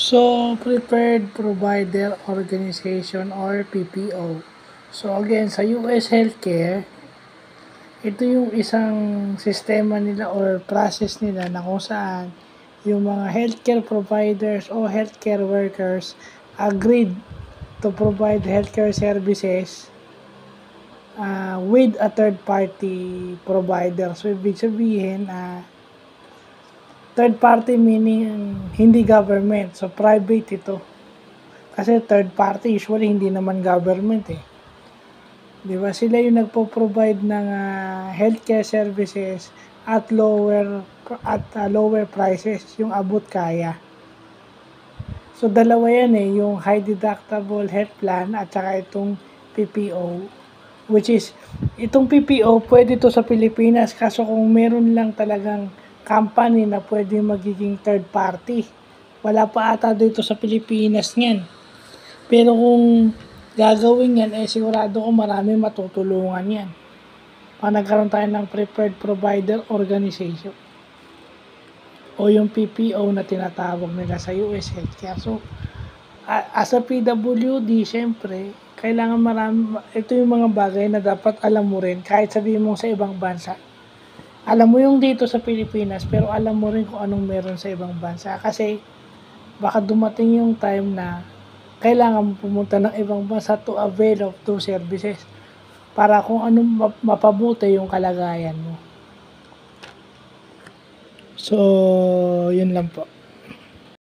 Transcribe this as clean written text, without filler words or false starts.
So, Preferred Provider Organization or PPO. So, again, sa US Healthcare, ito yung isang sistema nila or process nila na kung saan yung mga healthcare providers o healthcare workers agreed to provide healthcare services with a third party provider. So, ibig sabihin, third party meaning hindi government. So, private ito. Kasi third party, usually hindi naman government eh. Di ba? Sila yung nagpo-provide ng healthcare services at lower prices, yung abot kaya. So, dalawa yan eh, yung high deductible health plan at saka itong PPO. Which is, itong PPO, pwede to sa Pilipinas, kaso kung meron lang talagang company na pwede magiging third party. Wala pa ata dito sa Pilipinas niyan. Pero kung gagawin yan, sigurado ko marami matutulungan yan. Pag nagkaroon tayo ng Preferred Provider Organization o yung PPO na tinatawag nila sa US Healthcare. So, as a PWD, syempre, kailangan ito yung mga bagay na dapat alam mo rin kahit sabihin mo sa ibang bansa. Alam mo yung dito sa Pilipinas, pero alam mo rin kung anong meron sa ibang bansa. Kasi, baka dumating yung time na kailangan mo pumunta ng ibang bansa to avail of those services para kung anong mapabuti yung kalagayan mo. So, yun lang po.